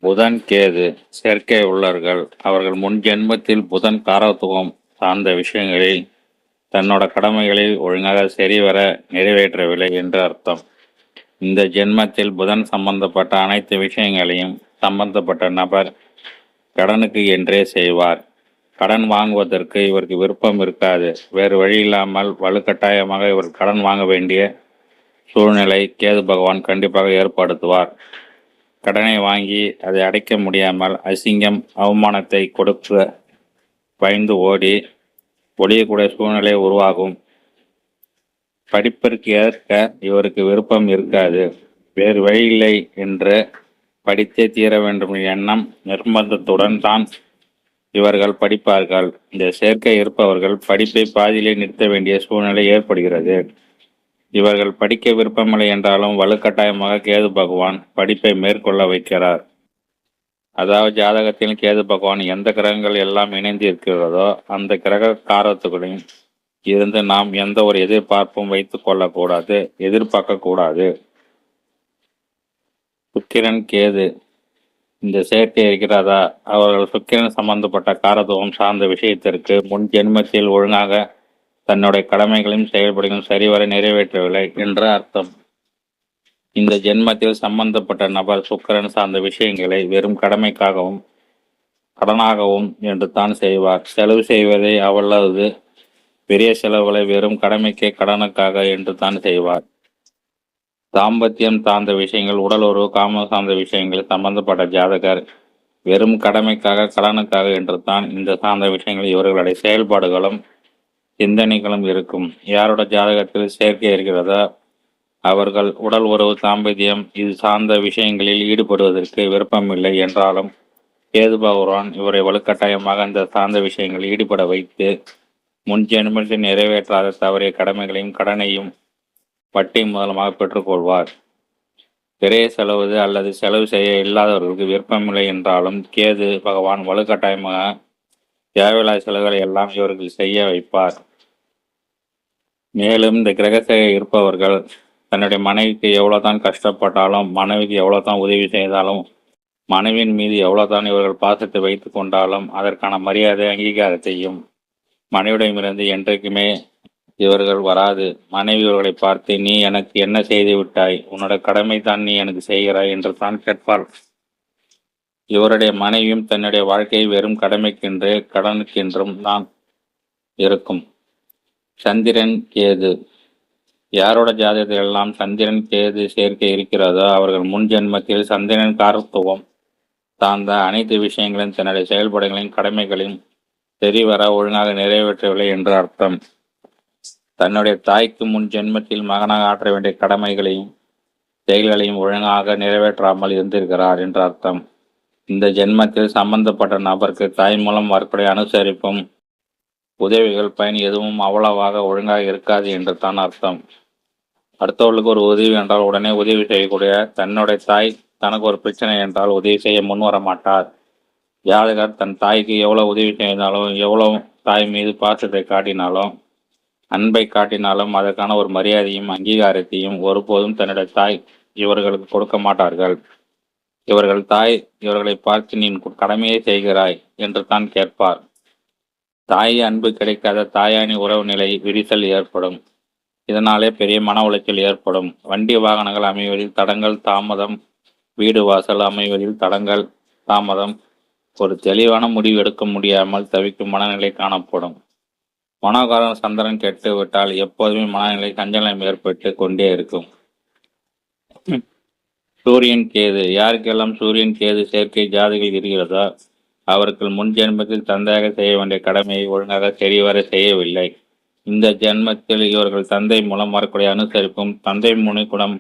புதன் கேது சேர்க்கை உள்ளவர்கள் அவர்கள் முன் ஜென்மத்தில் புதன் காரத்துவம் சார்ந்த விஷயங்களில் தன்னோட கடமைகளை ஒழுங்காக சரிவர நிறைவேற்றவில்லை என்று அர்த்தம். இந்த ஜென்மத்தில் புதன் சம்பந்தப்பட்ட அனைத்து விஷயங்களையும் சம்பந்தப்பட்ட நபர் கடனுக்கு என்றே செய்வார். கடன் வாங்குவதற்கு இவருக்கு விருப்பம் இருக்காது. வேறு வழி இல்லாமல் வலுக்கட்டாயமாக இவர் கடன் வாங்க வேண்டிய சூழ்நிலை கேது பகவான் கண்டிப்பாக ஏற்படுத்துவார். கடனை வாங்கி அதை அடைக்க முடியாமல் அசிங்கம் அவமானத்தை கொடுக்க பயந்து ஓடி ஒழியக்கூடிய சூழ்நிலை உருவாகும். படிப்பிற்கு ஏற்க இவருக்கு விருப்பம் இருக்காது. வேறு வழியில்லை என்று படித்தே தீர வேண்டும் எண்ணம் நிர்பந்தத்துடன் தான் இவர்கள் படிப்பார்கள். இந்த சேர்க்கை இருப்பவர்கள் படிப்பை பாதியிலே நிறுத்த வேண்டிய சூழ்நிலை ஏற்படுகிறது. இவர்கள் படிக்க விருப்பமில்லை என்றாலும் வலுக்கட்டாயமாக கேது பகவான் படிப்பை மேற்கொள்ள வைக்கிறார். அதாவது ஜாதகத்தில் கேது பகவான் எந்த கிரகங்கள் எல்லாம் இணைந்து இருக்கிறதோ அந்த கிரக காரத்துகளையும் இருந்து நாம் எந்த ஒரு எதிர்பார்ப்பும் வைத்துக் கொள்ளக்கூடாது, எதிர்பார்க்க கூடாது. சுக்கிரன் கேது இந்த சேர்க்கை இருக்கிறதா? அவர்கள் சுக்கிரன் சம்பந்தப்பட்ட காரத்துவம் சார்ந்த விஷயத்திற்கு முன் ஜென்மத்தில் ஒழுங்காக தன்னுடைய கடமைகளையும் செயல்படுகளும் சரிவர நிறைவேற்றவில்லை என்ற அர்த்தம். இந்த ஜென்மத்தில் சம்பந்தப்பட்ட நபர் சுக்கிரன் சார்ந்த விஷயங்களை வெறும் கடமைக்காகவும் கடனாகவும் என்று தான் செய்வார். செலவு செய்வதை அவ்வளவு பெரிய செலவுகளை வெறும் கடமைக்கே கடனுக்காக என்று தான் செய்வார். தாம்பத்தியம் சார்ந்த விஷயங்கள், உடல் உறவு, காம சார்ந்த விஷயங்கள் சம்பந்தப்பட்ட ஜாதகர் வெறும் கடமைக்காக கடனுக்காக என்று தான் இந்த சார்ந்த விஷயங்கள் இவர்களுடைய செயல்பாடுகளும் சிந்தனைகளும் இருக்கும். யாரோட ஜாதகத்தில் சேர்க்கை இருக்கிறதோ அவர்கள் உடல் உறவு, தாம்பத்தியம் இது சார்ந்த விஷயங்களில் ஈடுபடுவதற்கு விருப்பமில்லை என்றாலும் கேது பகவான் இவரை வலுக்கட்டாயமாக அந்த சார்ந்த விஷயங்களில் ஈடுபட வைத்து முன் ஜென்மத்தில் நிறைவேற்றாத தவறிய கடமைகளையும் கடனையும் வட்டி மூலமாக பெற்றுக்கொள்வார். விரைய செலவுது அல்லது செலவு செய்ய இல்லாதவர்களுக்கு விருப்பமில்லை என்றாலும் கேது பகவான் வலுக்கட்டாயமாக தேவையில்லாத செலவுகளை எல்லாம் இவர்கள் செய்ய வைப்பார். மேலும் இந்த கிரகத்தை இருப்பவர்கள் தன்னுடைய மனைவிக்கு எவ்வளோதான் கஷ்டப்பட்டாலும், மனைவிக்கு எவ்வளோதான் உதவி செய்தாலும், மனைவியின் மீது எவ்வளோதான் இவர்கள் பாசத்தை வைத்து கொண்டாலும் அதற்கான மரியாதை அங்கீகாரத்தையும் மனைவிடமிருந்து என்றைக்குமே இவர்கள் வராது. மனைவி இவர்களை பார்த்து நீ எனக்கு என்ன செய்து விட்டாய், உன்னோட கடமை தான் நீ எனக்கு செய்கிறாய் என்று தான் கேட்பாள். இவருடைய மனைவியும் தன்னுடைய வாழ்க்கையை வெறும் கடமைக்கென்று கடனுக்கென்றும் தான் இருக்கும். சந்திரன் கேது யாரோட ஜாதகத்தில் எல்லாம் சந்திரன் கேது சேர்க்கை இருக்கிறதோ அவர்கள் முன் ஜென்மத்தில் சந்திரன் காரத்துவம் சார்ந்த அனைத்து விஷயங்களையும் தன்னுடைய செயல்பாடுகளையும் கடமைகளையும் சரிவர ஒழுங்காக நிறைவேற்றவில்லை என்று அர்த்தம். தன்னுடைய தாய்க்கு முன் ஜென்மத்தில் மகனாக ஆற்ற வேண்டிய கடமைகளையும் செயல்களையும் ஒழுங்காக நிறைவேற்றாமல் இருந்திருக்கிறார் என்று அர்த்தம். இந்த ஜென்மத்தில் சம்பந்தப்பட்ட நபருக்கு தாய் மூலம் வரக்கூடிய அனுசரிப்பும் உதவிகள் பயன் எதுவும் அவ்வளவாக ஒழுங்காக இருக்காது என்று தான் அர்த்தம். அடுத்தவர்களுக்கு ஒரு உதவி என்றால் உடனே உதவி செய்யக்கூடிய தன்னுடைய தாய் தனக்கு ஒரு பிரச்சனை என்றால் உதவி செய்ய முன் வர மாட்டார். ஜாதகர் தன் தாய்க்கு எவ்வளவு உதவி செய்தாலும், எவ்வளவு தாய் மீது பாசத்தை காட்டினாலும், அன்பை காட்டினாலும் அதற்கான ஒரு மரியாதையும் அங்கீகாரத்தையும் ஒருபோதும் தன்னுடைய தாய் இவர்களுக்கு கொடுக்க மாட்டார்கள். இவர்கள் தாய் இவர்களை பார்த்து நீ கடமையை செய்கிறாய் என்று தான் கேட்பார். தாய் அன்பு கிடைக்காத தாயானி உறவு நிலை விரிசல் ஏற்படும். இதனாலே பெரிய மன உளைச்சல் ஏற்படும். வண்டி வாகனங்கள் அமைவதில் தடங்கள் தாமதம், வீடு வாசல் அமைவதில் தடங்கள் தாமதம், ஒரு தெளிவான முடிவு எடுக்க முடியாமல் தவிக்கும் மனநிலை காணப்படும். மனோகாரன் சந்திரன் கெட்டு விட்டால் எப்போதுமே மனநிலை சஞ்சலம் ஏற்பட்டு கொண்டே இருக்கும். சூரியன் கேது யாருக்கெல்லாம் சூரியன் கேது சேர்க்கை ஜாதகில் இருக்கிறதோ அவர்கள் முன் ஜென்மத்தில் தந்தையாக செய்ய வேண்டிய கடமையை ஒழுங்காக சரிவர செய்யவில்லை. இந்த ஜென்மத்தில் இவர்கள் தந்தை மூலம் வரக்கூடிய அனுசரிப்பும் தந்தை மூலம்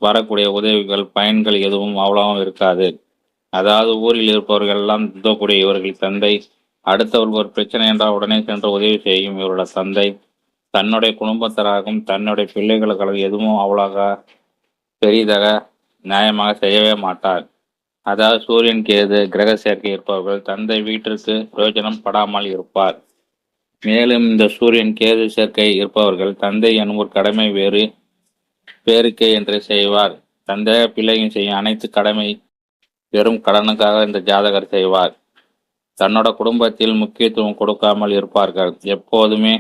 வரக்கூடிய உதவிகள் பயன்கள் எதுவும் அவ்வளவும் இருக்காது. அதாவது ஊரில் இருப்பவர்கள் எல்லாம் உதவக்கூடிய இவர்கள் தந்தை அடுத்தவர்கள் ஒரு பிரச்சனை என்றால் உடனே சென்று உதவி செய்யும் இவருடைய தந்தை தன்னுடைய குடும்பத்தராகவும் தன்னுடைய பிள்ளைகளுக்காக எதுவும் அவ்வளவாக பெரிதாக நியாயமாக செய்யவே மாட்டார். அதாவது சூரியன் கேது கிரக சேர்க்கை இருப்பவர்கள் தந்தை வீட்டிற்கு பிரயோஜனம் படாமல் இருப்பார். மேலும் இந்த சூரியன் கேது சேர்க்கை இருப்பவர்கள் தந்தை எனும் ஒரு கடமை வேறுக்கே என்று செய்வார். தந்தையாக பிள்ளையும் செய்யும் அனைத்து கடமை வெறும் கடனுக்காக இந்த ஜாதகர் செய்வார். தன்னோட குடும்பத்தில் முக்கியத்துவம் கொடுக்காமல் இருப்பார்கள். எப்போதுமே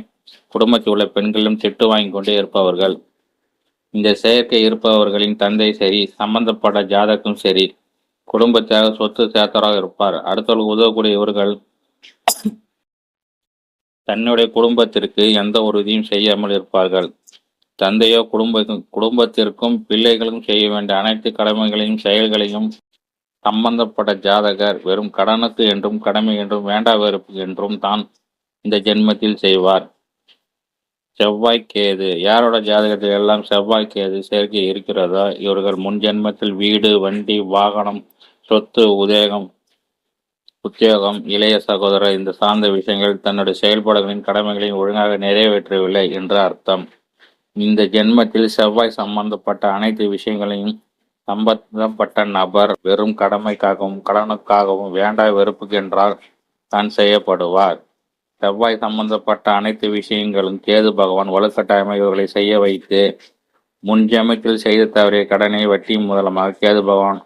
குடும்பத்தில் உள்ள பெண்களும் திட்டு வாங்கி கொண்டே இருப்பவர்கள். இந்த செயற்கை இருப்பவர்களின் தந்தை சரி, சம்பந்தப்பட்ட ஜாதகம் சரி, குடும்பத்தாக சொத்து சேர்த்தவராக இருப்பார். அடுத்தவர்களுக்கு உதவக்கூடிய இவர்கள் தன்னுடைய குடும்பத்திற்கு எந்த ஒரு உதவியும் செய்யாமல் இருப்பார்கள். தந்தையோ குடும்பத்திற்கும் பிள்ளைகளுக்கும் செய்ய வேண்டிய அனைத்து கடமைகளையும் செயல்களையும் சம்பந்தப்பட்ட ஜாதகர் வெறும் கடனுக்கு என்றும் கடமை என்றும் வேண்டா வெறுப்பு என்றும் தான் இந்த ஜென்மத்தில் செய்வார். செவ்வாய் கேது யாரோட ஜாதகத்தில் எல்லாம் செவ்வாய் கேது சேர்க்கை இருக்கிறதோ இவர்கள் முன் ஜென்மத்தில் வீடு, வண்டி, வாகனம், சொத்து, உத்தியோகம், இளைய சகோதரர் இந்த சார்ந்த விஷயங்கள் தன்னுடைய செயல்பாடுகளின் கடமைகளையும் ஒழுங்காக நிறைவேற்றவில்லை என்று அர்த்தம். இந்த ஜென்மத்தில் செவ்வாய் சம்பந்தப்பட்ட அனைத்து விஷயங்களையும் சம்பந்தப்பட்ட நபர் வெறும் கடமைக்காகவும் கடனுக்காகவும் வேண்டா வெறுப்புக்கு என்றால் தான் செய்யப்படுவார். செவ்வாய் சம்பந்தப்பட்ட அனைத்து விஷயங்களும் கேது பகவான் வலுக்கட்டாயமாக இவர்களை செய்ய வைத்து முன் ஜென்மத்தில் செய்து தவறிய கடனை வட்டி மூலமாக கேது பகவான்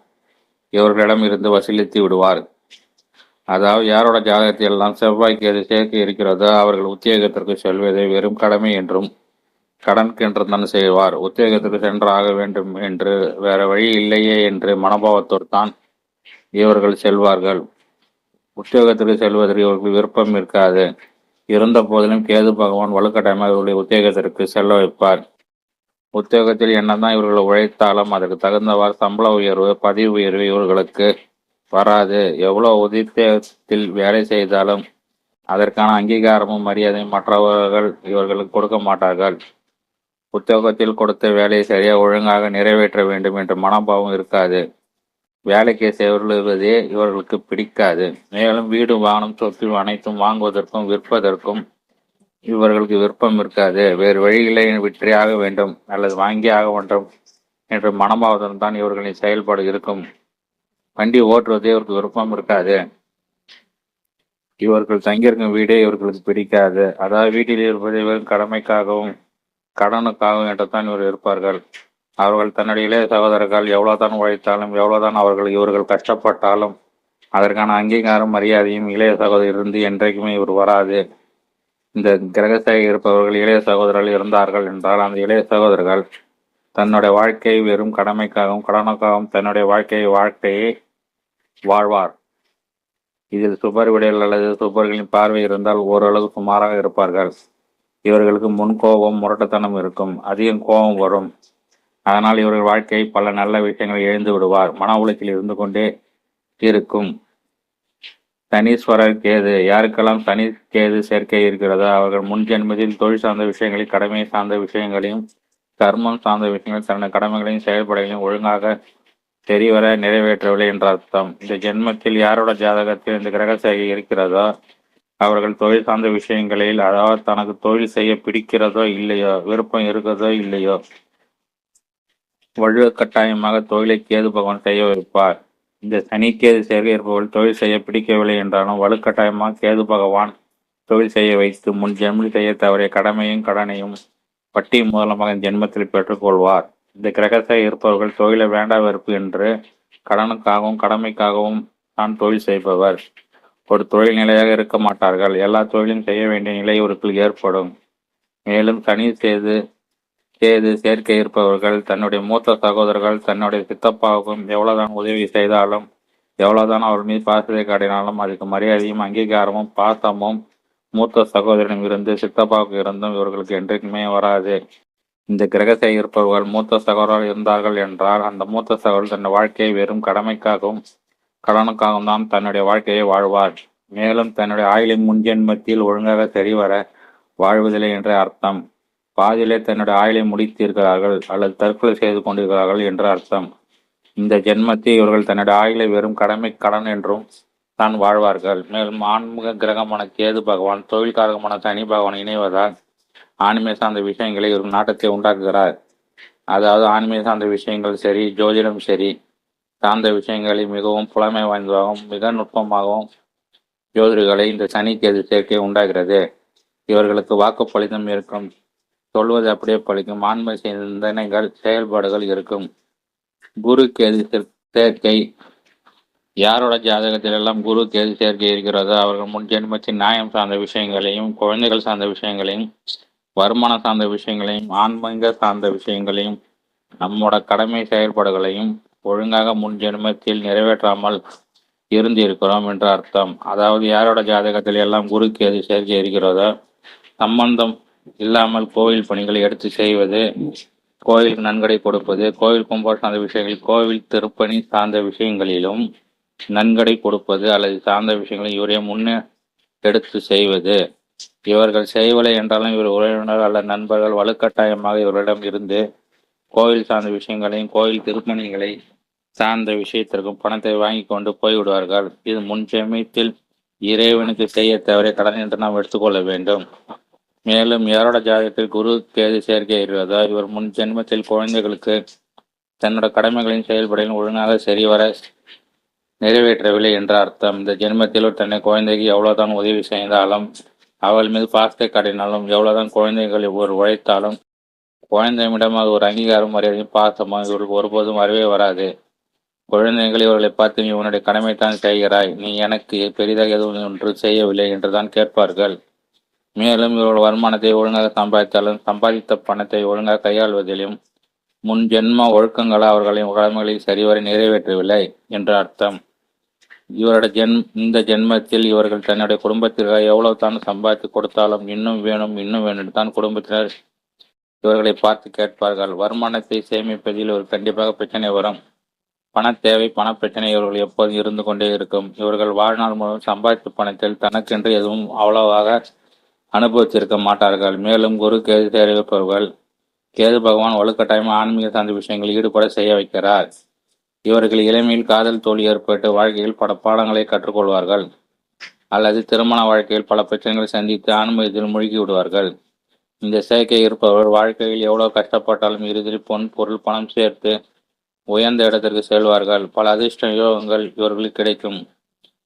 இவர்களிடம் இருந்து வசூலித்து விடுவார். அதாவது யாரோட ஜாதகத்தில் எல்லாம் செவ்வாய் கேது சேர்க்கை இருக்கிறதோ அவர்கள் உத்தியோகத்திற்கு செல்வதை வெறும் கடமை என்றும் கடனுக்கென்று தான் செய்வார். உத்தியோகத்திற்கு சென்றாக வேண்டும் என்று வேற வழி இல்லையே என்று மனோபாவத்தோடு தான் இவர்கள் செல்வார்கள். உத்தியோகத்திற்கு செல்வதற்கு இவர்கள் விருப்பம் இருக்காது. இருந்த போதிலும் கேது பகவான் வலுக்கட்டாயமாக இவர்களுடைய உத்தியோகத்திற்கு செல்ல வைப்பார். உத்தியோகத்தில் என்னதான் இவர்கள் உழைத்தாலும் அதற்கு தகுந்தவாறு சம்பள உயர்வு, பதவி உயர்வு இவர்களுக்கு வராது. எவ்வளவு உத்தியோகத்தில் வேலை செய்தாலும் அதற்கான அங்கீகாரமும் மரியாதையும் மற்றவர்கள் இவர்களுக்கு கொடுக்க மாட்டார்கள். உத்தியோகத்தில் கொடுத்த வேலையை சரியாக ஒழுங்காக நிறைவேற்ற வேண்டும் என்ற மனோபாவம் இருக்காது. வேலைக்கு செல்வதே இவர்களுக்கு பிடிக்காது. மேலும் வீடு, வாகனம், சொத்து அனைத்தும் வாங்குவதற்கும் விற்பதற்கும் இவர்களுக்கு விருப்பம் இருக்காது. வேறு வழிகளை விற்றே வேண்டும் அல்லது வாங்கி ஆக வேண்டும் என்ற மனோபாவத்துடன் தான் இவர்களின் செயல்பாடு இருக்கும். வண்டி ஓட்டுவதே இவருக்கு விருப்பம் இருக்காது. இவர்கள் தங்கியிருக்கும் வீடே இவர்களுக்கு பிடிக்காது. அதாவது வீட்டில் இருப்பதை வெறும் கடமைக்காகவும் கடனுக்காகவும் என்றுதான் இவர் இருப்பார்கள். அவர்கள் தன்னுடைய இளைய சகோதரர்கள் எவ்வளவுதான் உழைத்தாலும் எவ்வளவுதான் இவர்கள் கஷ்டப்பட்டாலும் அதற்கான அங்கீகாரம் மரியாதையும் இளைய சகோதரர் இருந்து என்றைக்குமே இவர் வராது. இந்த கிரகத்தை இருப்பவர்கள் இளைய சகோதரர்கள் இருந்தார்கள் என்றால் அந்த இளைய சகோதரர்கள் தன்னுடைய வாழ்க்கையை வெறும் கடமைக்காகவும் கடனுக்காகவும் தன்னுடைய வாழ்க்கையை வாழ்வார். இதில் சுபர் விடைகள் அல்லது சுபர்களின் பார்வை இருந்தால் ஓரளவு சுமாராக இருப்பார்கள். இவர்களுக்கு முன்கோபம், முரட்டுத்தனம் இருக்கும். அதிகம் கோபம் வரும். அதனால் இவர்கள் வாழ்க்கையை பல நல்ல விஷயங்களை இழந்து விடுவார். மன உளைச்சல் இருந்து கொண்டே இருக்கும். சனீஸ்வரர் கேது யாருக்கெல்லாம் சனி கேது சேர்க்கை இருக்கிறதோ அவர்கள் முன் ஜென்மத்தில் தொழில் சார்ந்த விஷயங்களையும் கடமை சார்ந்த விஷயங்களையும் கர்மம் சார்ந்த விஷயங்கள் தன்னுடைய கடமைகளையும் செயல்பாடுகளையும் ஒழுங்காக சரிவர நிறைவேற்றவில்லை என்ற அர்த்தம். இந்த ஜென்மத்தில் யாரோட ஜாதகத்தில் இந்த கிரக சேர்க்கை இருக்கிறதோ அவர்கள் தொழில் சார்ந்த விஷயங்களில் அதாவது தனக்கு தொழில் செய்ய பிடிக்கிறதோ இல்லையோ, விருப்பம் இருக்கிறதோ இல்லையோ, வலுக்கட்டாயமாக தொழிலை கேது பகவான் செய்ய வைப்பார். இந்த சனி கேது சேர்க்கை இருப்பவர்கள் தொழில் செய்ய பிடிக்கவில்லை என்றாலும் வலுக்கட்டாயமாக கேது பகவான் தொழில் செய்ய வைத்து முன் ஜென்மத்தில் செய்ய தவறிய கடமையும் கடனையும் வட்டி மூலமாக ஜென்மத்தில் பெற்றுக்கொள்வார். இந்த கிரகத்தை இருப்பவர்கள் தொழிலை வேண்டா வெறுப்பு என்று கடனுக்காகவும் கடமைக்காகவும் தான் தொழில் செய்பவர். ஒரு தொழில் நிலையாக இருக்க மாட்டார்கள். எல்லா தொழிலும் செய்ய வேண்டிய நிலை இவர்கள் ஏற்படும். மேலும் சனி கேது சேர்க்கை இருப்பவர்கள் தன்னுடைய மூத்த சகோதரர்கள் தன்னுடைய சித்தப்பாவுக்கும் எவ்வளவுதான் உதவி செய்தாலும் எவ்வளவுதான் அவர் மீது பாசத்தை காட்டினாலும் அதுக்கு மரியாதையும் அங்கீகாரமும் பாசமும் மூத்த சகோதரனும் இருந்து சித்தப்பாவுக்கு இருந்தும் இவர்களுக்கு என்றைக்குமே வராது. இந்த கிரகத்தை இருப்பவர்கள் மூத்த சகோதரர்கள் இருந்தார்கள் என்றால் அந்த மூத்த சகோதரர் தன்னுடைய வாழ்க்கையை வெறும் கடமைக்காகவும் கடனுக்காகவும் தான் தன்னுடைய வாழ்க்கையை வாழ்வார். மேலும் தன்னுடைய ஆயுளின் முன்ஜென்மத்தில் ஒழுங்காக சரிவர வாழ்வதில்லை என்ற அர்த்தம். பாதியிலே தன்னுடைய ஆயுளை முடித்திருக்கிறார்கள் அல்லது தற்கொலை செய்து கொண்டிருக்கிறார்கள் என்ற அர்த்தம். இந்த ஜென்மத்தில் இவர்கள் தன்னுடைய ஆயுளை வெறும் கடன் என்றும் தான் வாழ்வார்கள். மேலும் ஆன்மீக கிரகமான கேது பகவான் தொழில்காரகமான சனி பகவான் இணைவதால் ஆன்மீக சார்ந்த விஷயங்களை இவர்கள் நாட்டத்தை உண்டாக்குகிறார். அதாவது ஆன்மீக சார்ந்த விஷயங்கள் சரி, ஜோதிடம் சரி சார்ந்த விஷயங்களை மிகவும் புலமை வாய்ந்ததாகவும் மிக நுட்பமாகவும் ஜோதிடர்களை இந்த சனி கேது சேர்க்கை உண்டாகிறது. இவர்களுக்கு வாக்கு பலிதம் இருக்கும். சொல்வது அப்படியே பலிக்கும். ஆன்மீக சிந்தனைகள் செயல்பாடுகள் இருக்கும். குரு கேது சேர்க்கை யாரோட ஜாதகத்தில் எல்லாம் குரு கேது சேர்க்கை இருக்கிறதோ அவர்கள் முன் ஜென்மத்தின் நியாயம் சார்ந்த விஷயங்களையும், குழந்தைகள் சார்ந்த விஷயங்களையும், வருமானம் சார்ந்த விஷயங்களையும், ஆன்மீக சார்ந்த விஷயங்களையும், நம்மோட கடமை செயல்பாடுகளையும் ஒழுங்காக முன் ஜென்மத்தில் நிறைவேற்றாமல் இருந்திருக்கிறோம் என்று அர்த்தம். அதாவது யாரோட ஜாதகத்தில் எல்லாம் குரு கேது சேர்க்கை இருக்கிறதோ சம்பந்தம் இல்லாமல் கோவில் பணிகளை எடுத்து செய்வது, கோவில் நன்கொடை கொடுப்பது, கோவில் கும்பல் சார்ந்த விஷயங்களில், கோவில் திருப்பணி சார்ந்த விஷயங்களிலும் நன்கொடை கொடுப்பது அல்லது சார்ந்த விஷயங்களை இவரே முன்னே எடுத்து செய்வது. இவர்கள் செய்யவில்லை என்றாலும் இவர் உறவினர் அல்ல நண்பர்கள் வலுக்கட்டாயமாக இவர்களிடம் இருந்து கோவில் சார்ந்த விஷயங்களையும் கோவில் திருப்பணிகளை சார்ந்த விஷயத்திற்கும் பணத்தை வாங்கி கொண்டு போய்விடுவார்கள். இது முன் ஜென்மத்தில் இறைவனுக்கு செய்ய தவறை கடன் என்று நாம் எடுத்துக்கொள்ள வேண்டும். மேலும் யாரோட ஜாதகத்தில் குரு கேது சேர்க்கை இருக்கிறதோ இவர் முன் ஜென்மத்தில் குழந்தைகளுக்கு தன்னோட கடமைகளின் செயல்படையில் ஒழுங்காக சரிவர நிறைவேற்றவில்லை என்ற அர்த்தம். இந்த ஜென்மத்தில் தன்னை குழந்தைக்கு எவ்வளவுதான் உதவி செய்தாலும், அவள் மீது பாசத்தை காட்டினாலும், எவ்வளவுதான் குழந்தைகள் ஒரு உழைத்தாலும், குழந்தையிடம் அது ஒரு அங்கீகாரம் மரியாதையும் பாசமும் இவர்களுக்கு ஒருபோதும் வரவே வராது. குழந்தைகள் இவர்களை பார்த்து, நீ உன்னுடைய கடமைத்தான் செய்கிறாய், நீ எனக்கு பெரிதாக எதுவும் ஒன்று செய்யவில்லை என்றுதான் கேட்பார்கள். மேலும் இவர்கள் வருமானத்தை ஒழுங்காக சம்பாதித்தாலும் சம்பாதித்த பணத்தை ஒழுங்காக கையாள்வதிலும் முன் ஜென்ம ஒழுக்கங்களை அவர்களின் கடமைகளை சரிவரை நிறைவேற்றவில்லை என்று அர்த்தம். இவரோட இந்த ஜென்மத்தில் இவர்கள் தன்னுடைய குடும்பத்திற்காக எவ்வளவு தான் சம்பாதித்து கொடுத்தாலும் இன்னும் வேணும் இன்னும் வேணும் தான் குடும்பத்தினர் இவர்களை பார்த்து கேட்பார்கள். வருமானத்தை சேமிப்பதில் ஒரு கண்டிப்பாக பிரச்சனை வரும். பண தேவை பண பிரச்சனை இவர்கள் எப்போதும் இருந்து கொண்டே இருக்கும். இவர்கள் வாழ்நாள் மூலம் சம்பாதித்த பணத்தில் தனக்கென்று எதுவும் அவ்வளவாக அனுபவித்திருக்க மாட்டார்கள். மேலும் குரு கேது சேர்ப்பவர்கள் கேது பகவான் வலுக்கட்டாயமாக ஆன்மீக சார்ந்த விஷயங்களில் ஈடுபட செய்ய வைக்கிறார். இவர்கள் இளமையில் காதல் தோல்வி ஏற்பட்டு வாழ்க்கையில் பல பாடங்களை கற்றுக்கொள்வார்கள் அல்லது திருமண வாழ்க்கையில் பல பிரச்சனைகளை சந்தித்து ஆன்மீகத்தில் மூழ்கி விடுவார்கள். இந்த சேர்க்கை இருப்பவர்கள் வாழ்க்கையில் எவ்வளவு கஷ்டப்பட்டாலும் இறுதியில் பொன் பொருள் பணம் சேர்த்து உயர்ந்த இடத்திற்கு செல்வார்கள். பல அதிர்ஷ்ட யோகங்கள் இவர்களுக்கு கிடைக்கும்.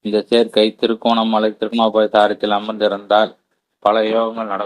இந்த சேர்க்கை திருக்கோணம் அல்லது திருக்கோணாபாய சாரத்தில் அமர்ந்திருந்தால் பல யோகங்கள் நடக்கும்.